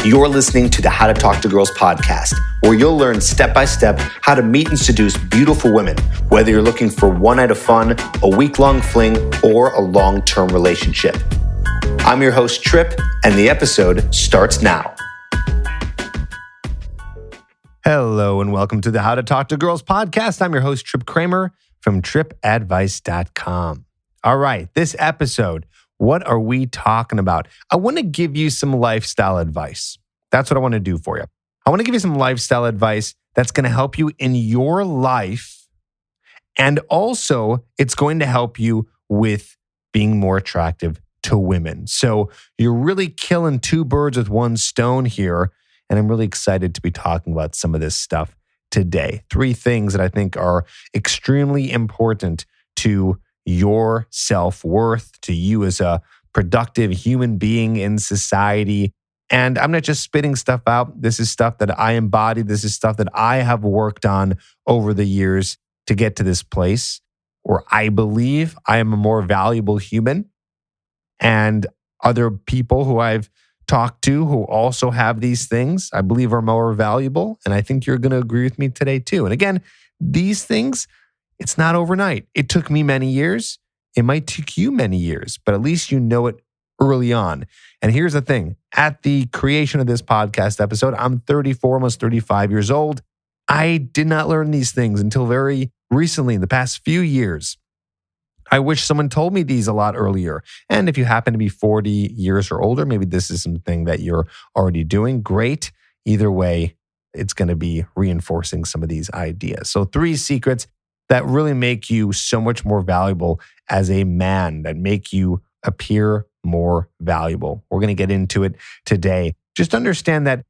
You're listening to the How to Talk to Girls podcast, where you'll learn step-by-step how to meet and seduce beautiful women, whether you're looking for one night of fun, a week-long fling, or a long-term relationship. I'm your host, Trip, and the episode starts now. Hello, and welcome to the How to Talk to Girls podcast. I'm your host, Trip Kramer from tripadvice.com. All right, this episode, what are we talking about? I want to give you some lifestyle advice. That's what I want to do for you. I want to give you some lifestyle advice that's going to help you in your life. And also, it's going to help you with being more attractive to women. So you're really killing two birds with one stone here. And I'm really excited to be talking about some of this stuff today. 3 things that I think are extremely important to your self-worth, to you as a productive human being in society. And I'm not just spitting stuff out. This is stuff that I embody. This is stuff that I have worked on over the years to get to this place where I believe I am a more valuable human. And other people who I've talked to who also have these things, I believe are more valuable. And I think you're going to agree with me today too. And again, these things, it's not overnight. It took me many years. It might take you many years, but at least you know it early on. And here's the thing. At the creation of this podcast episode, I'm 34, almost 35 years old. I did not learn these things until very recently, in the past few years. I wish someone told me these a lot earlier. And if you happen to be 40 years or older, maybe this is something that you're already doing. Great. Either way, it's going to be reinforcing some of these ideas. So 3 secrets that really make you so much more valuable as a man, that make you appear more valuable. We're going to get into it today. Just understand that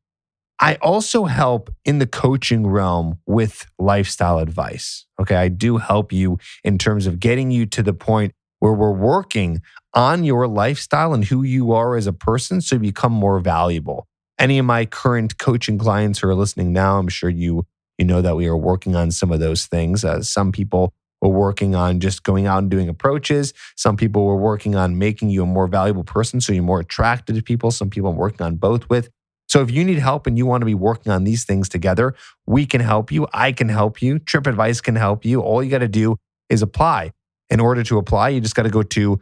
I also help in the coaching realm with lifestyle advice. Okay, I do help you in terms of getting you to the point where we're working on your lifestyle and who you are as a person so you become more valuable. Any of my current coaching clients who are listening now, I'm sure you know that we are working on some of those things. Some people were working on just going out and doing approaches. Some people were working on making you a more valuable person so you're more attracted to people. Some people I'm working on both with. So if you need help and you want to be working on these things together, we can help you. I can help you. Trip Advice can help you. All you got to do is apply. In order to apply, you just got to go to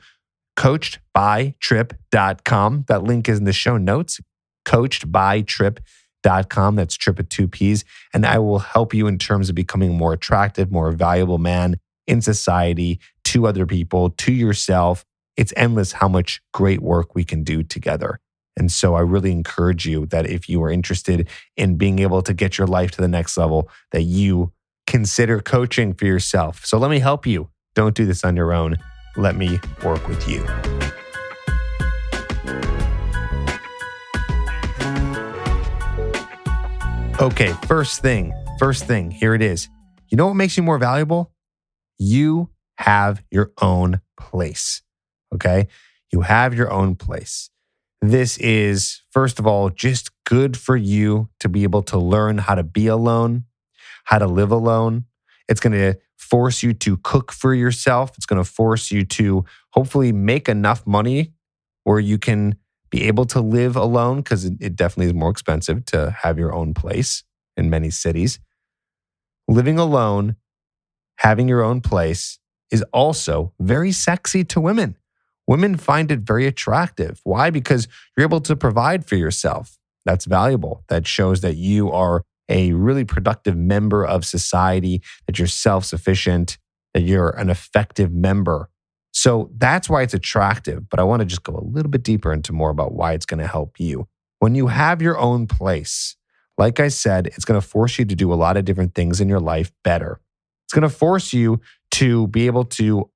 coachedbytrip.com. That link is in the show notes. Coachedbytrip.com. That's Trip with 2 P's. And I will help you in terms of becoming a more attractive, more valuable man in society, to other people, to yourself. It's endless how much great work we can do together. And so I really encourage you that if you are interested in being able to get your life to the next level, that you consider coaching for yourself. So let me help you. Don't do this on your own. Let me work with you. Okay, first thing, here it is. You know what makes you more valuable? You have your own place, okay? You have your own place. This is, first of all, just good for you to be able to learn how to be alone, how to live alone. It's going to force you to cook for yourself. It's going to force you to hopefully make enough money where you can be able to live alone, because it definitely is more expensive to have your own place in many cities. Living alone, having your own place is also very sexy to women. Women find it very attractive. Why? Because you're able to provide for yourself. That's valuable. That shows that you are a really productive member of society, that you're self-sufficient, that you're an effective member. So that's why it's attractive. But I want to just go a little bit deeper into more about why it's going to help you. When you have your own place, like I said, it's going to force you to do a lot of different things in your life better. It's going to force you to be able to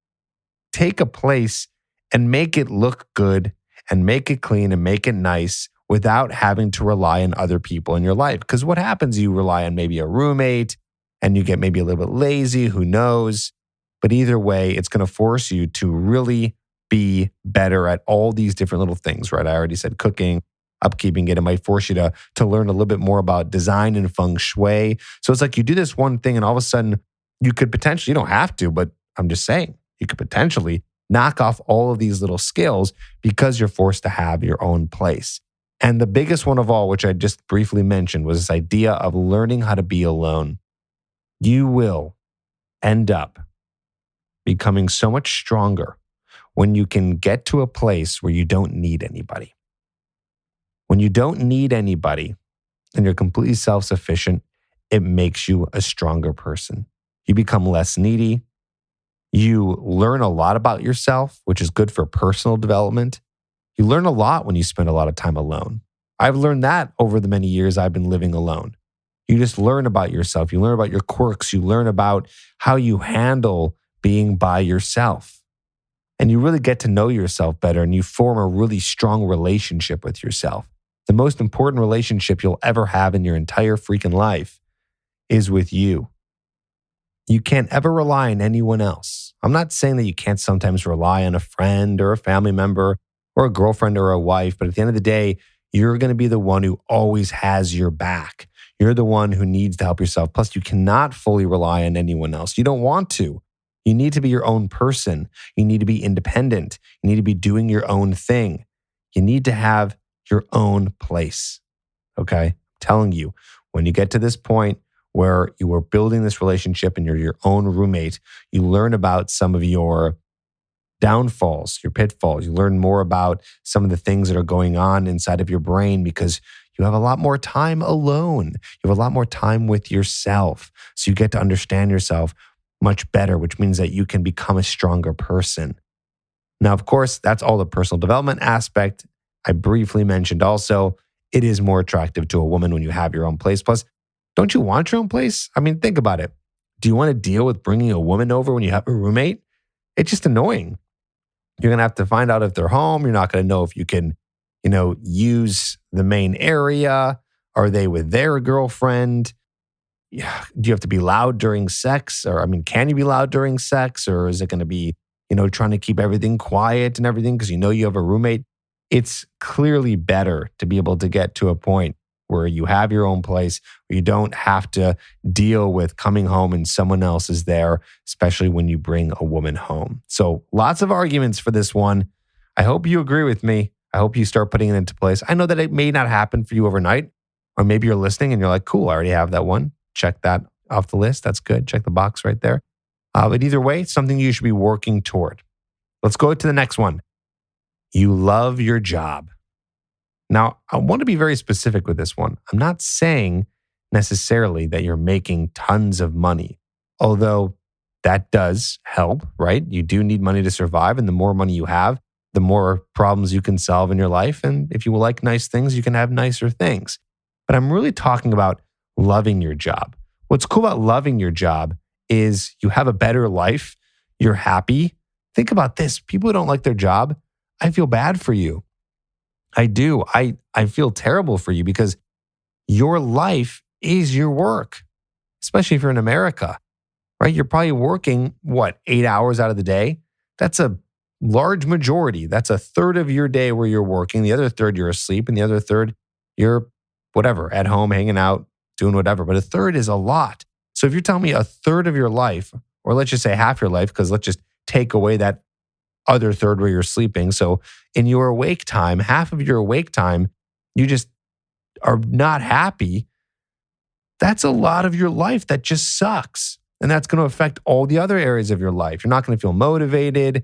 take a place and make it look good and make it clean and make it nice without having to rely on other people in your life. Because what happens, you rely on maybe a roommate and you get maybe a little bit lazy, who knows? But either way, it's going to force you to really be better at all these different little things, right? I already said cooking, upkeeping it. It might force you to learn a little bit more about design and feng shui. So it's like you do this one thing and all of a sudden you could potentially, you don't have to, but I'm just saying, you could potentially knock off all of these little skills because you're forced to have your own place. And the biggest one of all, which I just briefly mentioned, was this idea of learning how to be alone. You will end up becoming so much stronger when you can get to a place where you don't need anybody. When you don't need anybody and you're completely self-sufficient, it makes you a stronger person. You become less needy. You learn a lot about yourself, which is good for personal development. You learn a lot when you spend a lot of time alone. I've learned that over the many years I've been living alone. You just learn about yourself. You learn about your quirks. You learn about how you handle being by yourself. And you really get to know yourself better, and you form a really strong relationship with yourself. The most important relationship you'll ever have in your entire freaking life is with you. You can't ever rely on anyone else. I'm not saying that you can't sometimes rely on a friend or a family member or a girlfriend or a wife, but at the end of the day, you're going to be the one who always has your back. You're the one who needs to help yourself. Plus, you cannot fully rely on anyone else. You don't want to. You need to be your own person. You need to be independent. You need to be doing your own thing. You need to have your own place. Okay? I'm telling you, when you get to this point where you are building this relationship and you're your own roommate, you learn about some of your downfalls, your pitfalls. You learn more about some of the things that are going on inside of your brain because you have a lot more time alone. You have a lot more time with yourself. So you get to understand yourself much better, which means that you can become a stronger person. Now, of course, that's all the personal development aspect. I briefly mentioned also, it is more attractive to a woman when you have your own place. Plus, don't you want your own place? I mean, think about it. Do you want to deal with bringing a woman over when you have a roommate? It's just annoying. You're going to have to find out if they're home. You're not going to know if you can, use the main area. Are they with their girlfriend? Yeah. Do you have to be loud during sex? Or, can you be loud during sex? Or is it going to be, trying to keep everything quiet and everything because you have a roommate? It's clearly better to be able to get to a point where you have your own place, where you don't have to deal with coming home and someone else is there, especially when you bring a woman home. So lots of arguments for this one. I hope you agree with me. I hope you start putting it into place. I know that it may not happen for you overnight, or maybe you're listening and you're like, cool, I already have that one. Check that off the list. That's good. Check the box right there. But either way, it's something you should be working toward. Let's go to the next one. You love your job. Now, I want to be very specific with this one. I'm not saying necessarily that you're making tons of money, although that does help, right? You do need money to survive, and the more money you have, the more problems you can solve in your life. And if you like nice things, you can have nicer things. But I'm really talking about loving your job. What's cool about loving your job is you have a better life. You're happy. Think about this. People who don't like their job, I feel bad for you. I do. I feel terrible for you because your life is your work, especially if you're in America, right? You're probably working, 8 hours out of the day? That's a large majority. That's a third of your day where you're working. The other third, you're asleep. And the other third, you're whatever, at home, hanging out, doing whatever. But a third is a lot. So if you're telling me a third of your life, or let's just say half your life, because let's just take away that other third where you're sleeping. So in your awake time, half of your awake time, you just are not happy. That's a lot of your life that just sucks. And that's going to affect all the other areas of your life. You're not going to feel motivated.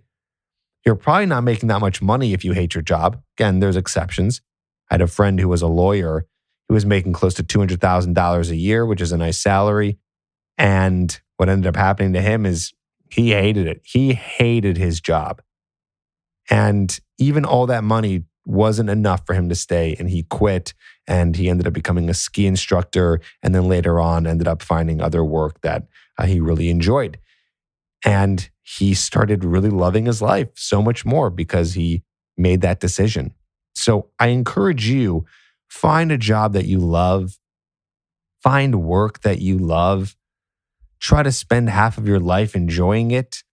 You're probably not making that much money if you hate your job. Again, there's exceptions. I had a friend who was a lawyer. He was making close to $200,000 a year, which is a nice salary. And what ended up happening to him is he hated it. He hated his job. And even all that money wasn't enough for him to stay, and he quit, and he ended up becoming a ski instructor, and then later on ended up finding other work that he really enjoyed. And he started really loving his life so much more because he made that decision. So I encourage you, find a job that you love, find work that you love, try to spend half of your life enjoying it.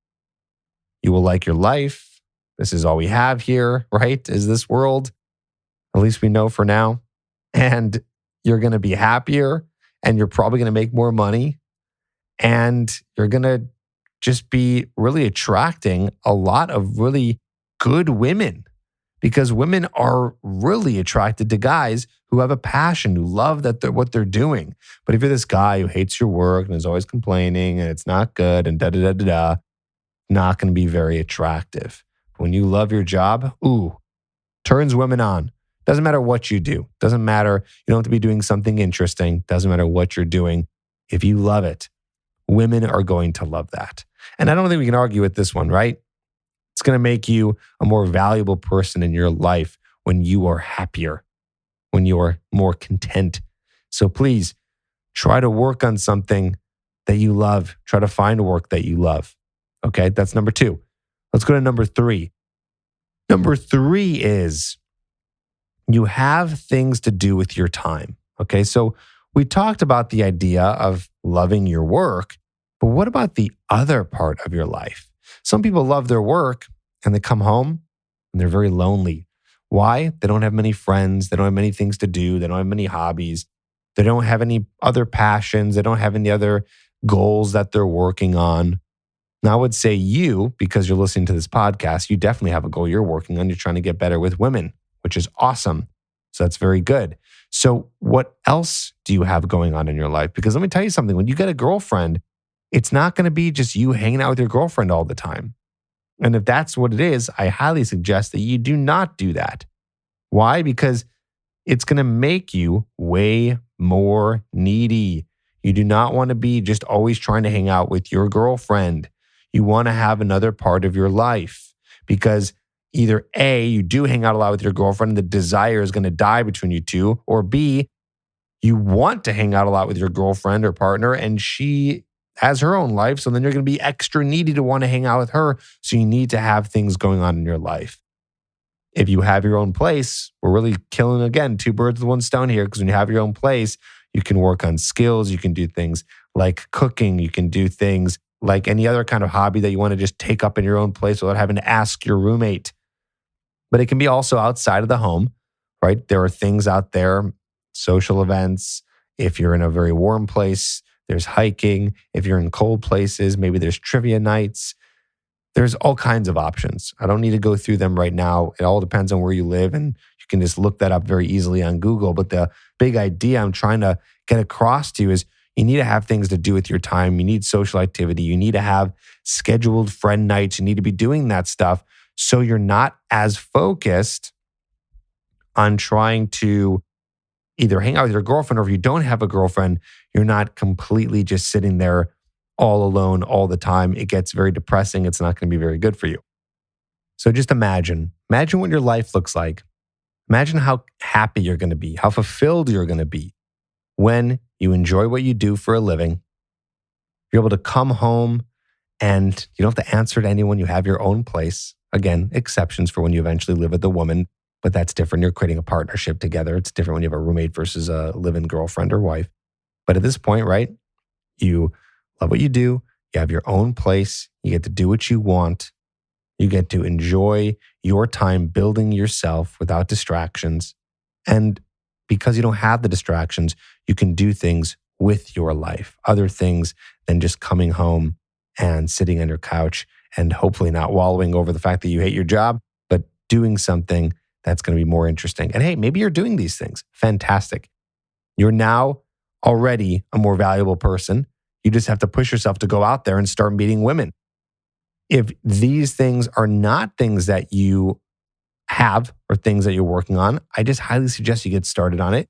You will like your life. This is all we have here, right? Is this world. At least we know for now. And you're going to be happier, and you're probably going to make more money, and you're going to just be really attracting a lot of really good women because women are really attracted to guys who have a passion, who love what they're doing. But if you're this guy who hates your work and is always complaining and it's not good and da da da da da, not going to be very attractive. When you love your job, turns women on. Doesn't matter what you do. Doesn't matter. You don't have to be doing something interesting. Doesn't matter what you're doing. If you love it, women are going to love that. And I don't think we can argue with this one, right? It's going to make you a more valuable person in your life when you are happier, when you are more content. So please try to work on something that you love. Try to find work that you love. Okay, that's number 2. Let's go to number 3. Number 3 is you have things to do with your time. Okay, so we talked about the idea of loving your work, but what about the other part of your life? Some people love their work and they come home and they're very lonely. Why? They don't have many friends. They don't have many things to do. They don't have many hobbies. They don't have any other passions. They don't have any other goals that they're working on. Now, I would say you, because you're listening to this podcast, you definitely have a goal you're working on. You're trying to get better with women, which is awesome. So that's very good. So what else do you have going on in your life? Because let me tell you something. When you get a girlfriend, it's not going to be just you hanging out with your girlfriend all the time. And if that's what it is, I highly suggest that you do not do that. Why? Because it's going to make you way more needy. You do not want to be just always trying to hang out with your girlfriend. You want to have another part of your life because either A, you do hang out a lot with your girlfriend and the desire is going to die between you two, or B, you want to hang out a lot with your girlfriend or partner and she has her own life. So then you're going to be extra needy to want to hang out with her. So you need to have things going on in your life. If you have your own place, we're really killing, again, 2 birds with 1 stone here, because when you have your own place, you can work on skills. You can do things like cooking. You can do things like any other kind of hobby that you want to just take up in your own place without having to ask your roommate. But it can be also outside of the home, right? There are things out there, social events. If you're in a very warm place, there's hiking. If you're in cold places, maybe there's trivia nights. There's all kinds of options. I don't need to go through them right now. It all depends on where you live, and you can just look that up very easily on Google. But the big idea I'm trying to get across to you is you need to have things to do with your time. You need social activity. You need to have scheduled friend nights. You need to be doing that stuff so you're not as focused on trying to either hang out with your girlfriend, or if you don't have a girlfriend, you're not completely just sitting there all alone all the time. It gets very depressing. It's not going to be very good for you. So just imagine what your life looks like. Imagine how happy you're going to be, how fulfilled you're going to be when you enjoy what you do for a living. You're able to come home and you don't have to answer to anyone. You have your own place. Again, exceptions for when you eventually live with a woman, but that's different. You're creating a partnership together. It's different when you have a roommate versus a live-in girlfriend or wife. But at this point, right, you love what you do. You have your own place. You get to do what you want. You get to enjoy your time building yourself without distractions. And because you don't have the distractions, you can do things with your life, other things than just coming home and sitting on your couch and hopefully not wallowing over the fact that you hate your job, but doing something that's going to be more interesting. And hey, maybe you're doing these things. Fantastic. You're now already a more valuable person. You just have to push yourself to go out there and start meeting women. If these things are not things that you have or things that you're working on, I just highly suggest you get started on it.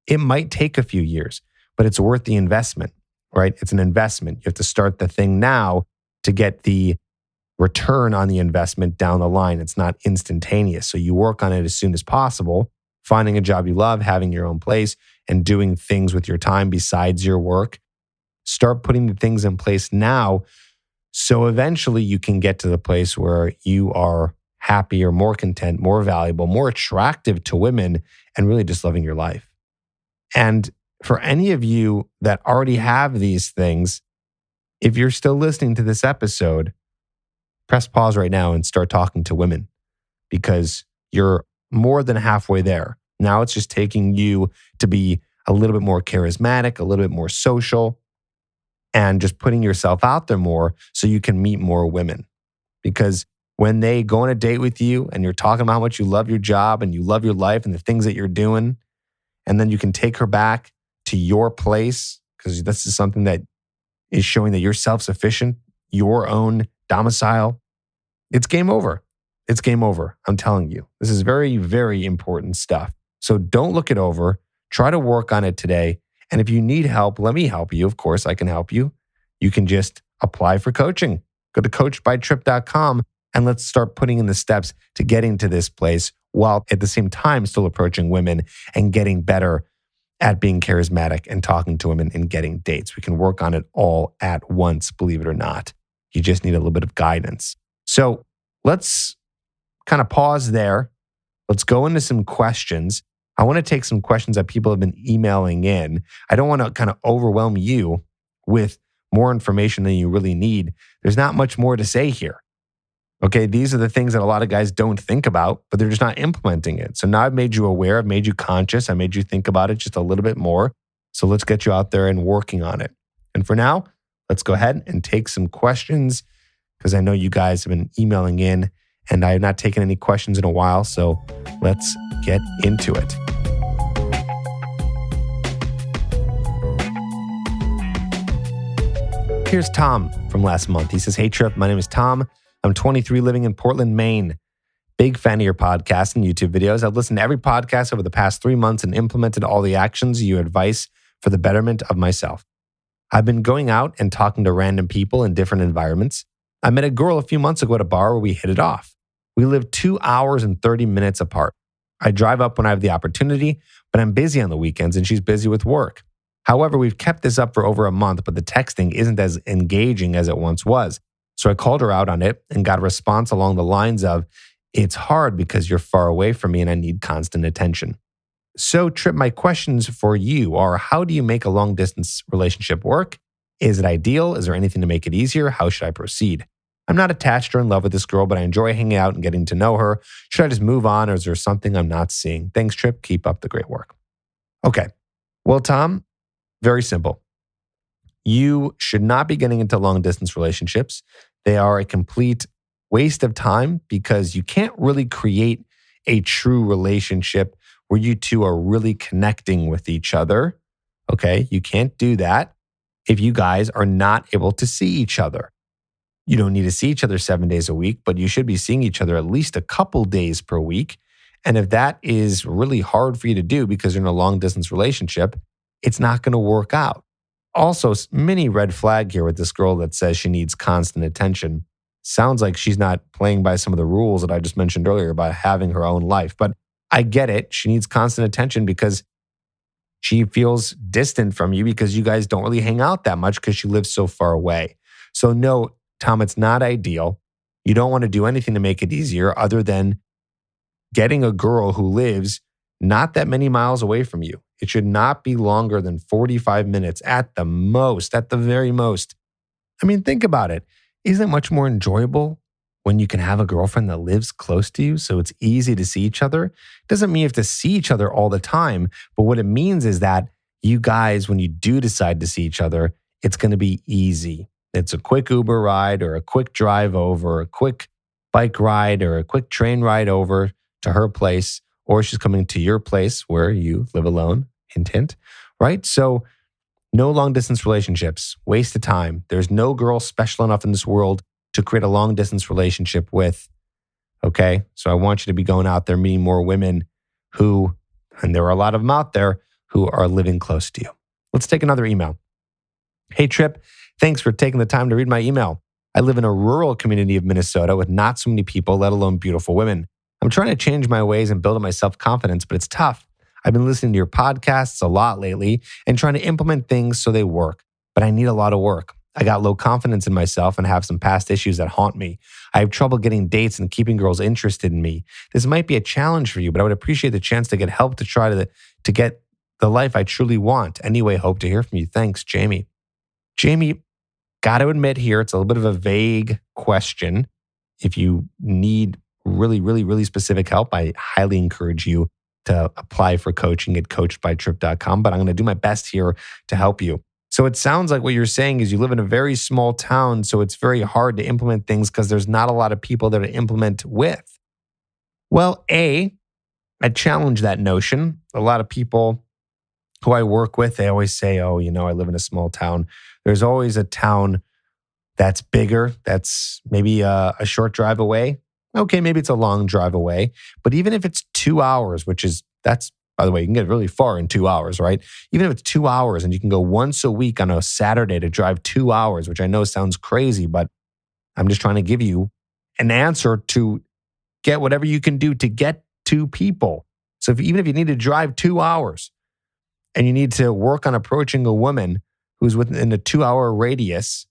It might take a few years, but it's worth the investment, right? It's an investment. You have to start the thing now to get the return on the investment down the line. It's not instantaneous. So you work on it as soon as possible, finding a job you love, having your own place, and doing things with your time besides your work. Start putting the things in place now so eventually you can get to the place where you are happier, more content, more valuable, more attractive to women, and really just loving your life. And for any of you that already have these things, if you're still listening to this episode, press pause right now and start talking to women, because you're more than halfway there. Now it's just taking you to be a little bit more charismatic, a little bit more social, and just putting yourself out there more so you can meet more women. Because when they go on a date with you and you're talking about how much you love your job and you love your life and the things that you're doing, and then you can take her back to your place because this is something that is showing that you're self-sufficient, your own domicile, it's game over. It's game over. I'm telling you. This is very, very important stuff. So don't look it over. Try to work on it today. And if you need help, let me help you. Of course, I can help you. You can just apply for coaching. Go to coachedbytrip.com and let's start putting in the steps to getting to this place while at the same time still approaching women and getting better at being charismatic and talking to women and getting dates. We can work on it all at once, believe it or not. You just need a little bit of guidance. So let's kind of pause there. Let's go into some questions. I want to take some questions that people have been emailing in. I don't want to kind of overwhelm you with more information than you really need. There's not much more to say here. Okay, these are the things that a lot of guys don't think about, but they're just not implementing it. So now I've made you aware, I've made you conscious, I made you think about it just a little bit more. So let's get you out there and working on it. And for now, let's go ahead and take some questions because I know you guys have been emailing in and I have not taken any questions in a while. So let's get into it. Here's Tom from last month. He says, "Hey Trip, my name is Tom. I'm 23, living in Portland, Maine. Big fan of your podcast and YouTube videos. I've listened to every podcast over the past 3 months and implemented all the actions you advise for the betterment of myself. I've been going out and talking to random people in different environments. I met a girl a few months ago at a bar where we hit it off. We live 2 hours and 30 minutes apart. I drive up when I have the opportunity, but I'm busy on the weekends and she's busy with work. However, we've kept this up for over a month, but the texting isn't as engaging as it once was. So I called her out on it and got a response along the lines of, it's hard because you're far away from me and I need constant attention. So Trip, my questions for you are, how do you make a long distance relationship work? Is it ideal? Is there anything to make it easier? How should I proceed? I'm not attached or in love with this girl, but I enjoy hanging out and getting to know her. Should I just move on or is there something I'm not seeing? Thanks, Trip. Keep up the great work." Okay. Well, Tom, very simple. You should not be getting into long distance relationships. They are a complete waste of time because you can't really create a true relationship where you two are really connecting with each other. Okay, you can't do that if you guys are not able to see each other. You don't need to see each other 7 days a week, but you should be seeing each other at least a couple days per week. And if that is really hard for you to do because you're in a long distance relationship, it's not going to work out. Also, mini red flag here with this girl that says she needs constant attention. Sounds like she's not playing by some of the rules that I just mentioned earlier about having her own life. But I get it. She needs constant attention because she feels distant from you because you guys don't really hang out that much because she lives so far away. So no, Tom, it's not ideal. You don't want to do anything to make it easier other than getting a girl who lives not that many miles away from you. It should not be longer than 45 minutes at the most, at the very most. I mean, think about it. Isn't it much more enjoyable when you can have a girlfriend that lives close to you so it's easy to see each other? Doesn't mean you have to see each other all the time, but what it means is that you guys, when you do decide to see each other, it's going to be easy. It's a quick Uber ride or a quick drive over, a quick bike ride or a quick train ride over to her place, or she's coming to your place where you live alone, hint, hint, right? So no long distance relationships, waste of time. There's no girl special enough in this world to create a long distance relationship with, okay? So I want you to be going out there, meeting more women who, and there are a lot of them out there, who are living close to you. Let's take another email. "Hey Trip, thanks for taking the time to read my email. I live in a rural community of Minnesota with not so many people, let alone beautiful women. I'm trying to change my ways and build up my self-confidence, but it's tough. I've been listening to your podcasts a lot lately and trying to implement things so they work, but I need a lot of work. I got low confidence in myself and have some past issues that haunt me. I have trouble getting dates and keeping girls interested in me. This might be a challenge for you, but I would appreciate the chance to get help to try to get the life I truly want. Anyway, hope to hear from you. Thanks, Jamie." Jamie, got to admit here, it's a little bit of a vague question. If you need really, really, really specific help, I highly encourage you to apply for coaching at coachedbytrip.com, but I'm going to do my best here to help you. So it sounds like what you're saying is you live in a very small town, so it's very hard to implement things because there's not a lot of people there to implement with. Well, I challenge that notion. A lot of people who I work with, they always say, oh, I live in a small town. There's always a town that's bigger, that's maybe a short drive away. Okay, maybe it's a long drive away. But even if it's 2 hours, that's, by the way, you can get really far in 2 hours, right? Even if it's 2 hours and you can go once a week on a Saturday to drive 2 hours, which I know sounds crazy, but I'm just trying to give you an answer to get whatever you can do to get to people. So even if you need to drive 2 hours and you need to work on approaching a woman who's within a 2-hour radius,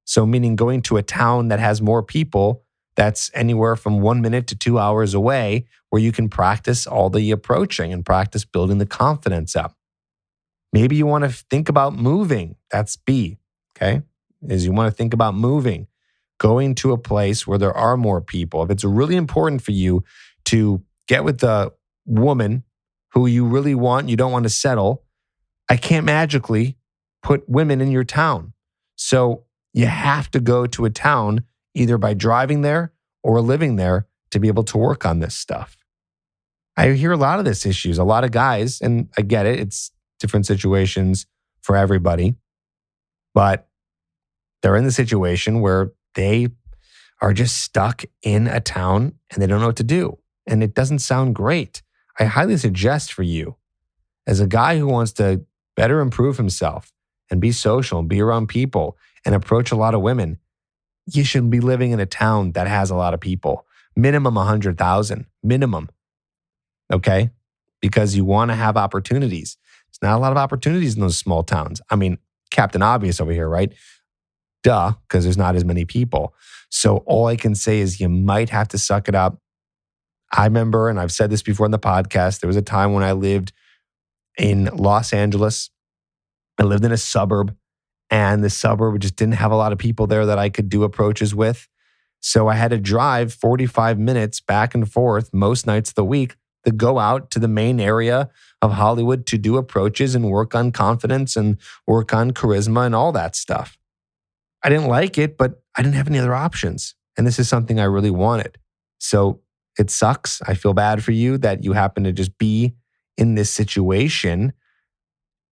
so meaning going to a town that has more people, that's anywhere from 1 minute to 2 hours away, where you can practice all the approaching and practice building the confidence up. Maybe you want to think about moving. That's B, okay? Is you want to think about moving, going to a place where there are more people. If it's really important for you to get with the woman who you really want, you don't want to settle, I can't magically put women in your town. So you have to go to a town either by driving there or living there to be able to work on this stuff. I hear a lot of this issues, a lot of guys, and I get it. It's different situations for everybody, but they're in the situation where they are just stuck in a town and they don't know what to do. And it doesn't sound great. I highly suggest for you, as a guy who wants to better improve himself and be social and be around people and approach a lot of women, you should be living in a town that has a lot of people. Minimum 100,000, minimum. Okay? Because you want to have opportunities. There's not a lot of opportunities in those small towns. I mean, Captain Obvious over here, right? Duh, because there's not as many people. So all I can say is you might have to suck it up. I remember, and I've said this before in the podcast, there was a time when I lived in Los Angeles. I lived in a suburb, and the suburb just didn't have a lot of people there that I could do approaches with. So I had to drive 45 minutes back and forth most nights of the week to go out to the main area of Hollywood to do approaches and work on confidence and work on charisma and all that stuff. I didn't like it, but I didn't have any other options. And this is something I really wanted. So it sucks. I feel bad for you that you happen to just be in this situation,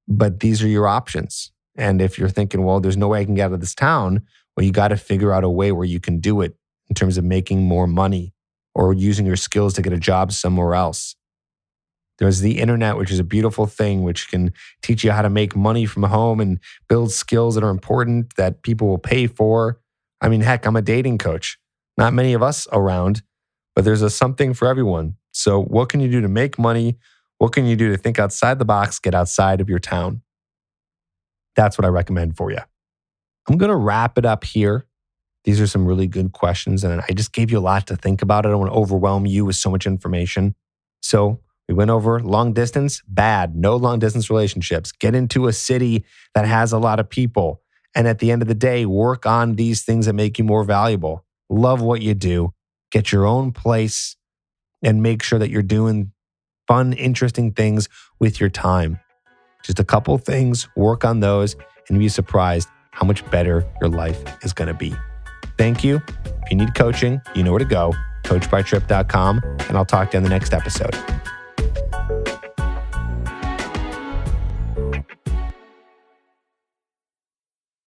but these are your options. And if you're thinking, well, there's no way I can get out of this town, well, you got to figure out a way where you can do it in terms of making more money or using your skills to get a job somewhere else. There's the internet, which is a beautiful thing, which can teach you how to make money from home and build skills that are important that people will pay for. I mean, heck, I'm a dating coach. Not many of us around, but there's something for everyone. So what can you do to make money? What can you do to think outside the box, get outside of your town? That's what I recommend for you. I'm going to wrap it up here. These are some really good questions, and I just gave you a lot to think about. I don't want to overwhelm you with so much information. So we went over long distance, bad, no long distance relationships. Get into a city that has a lot of people. And at the end of the day, work on these things that make you more valuable. Love what you do. Get your own place and make sure that you're doing fun, interesting things with your time. Just a couple things, work on those, and be surprised how much better your life is going to be. Thank you. If you need coaching, you know where to go, coachbytrip.com, and I'll talk to you in the next episode.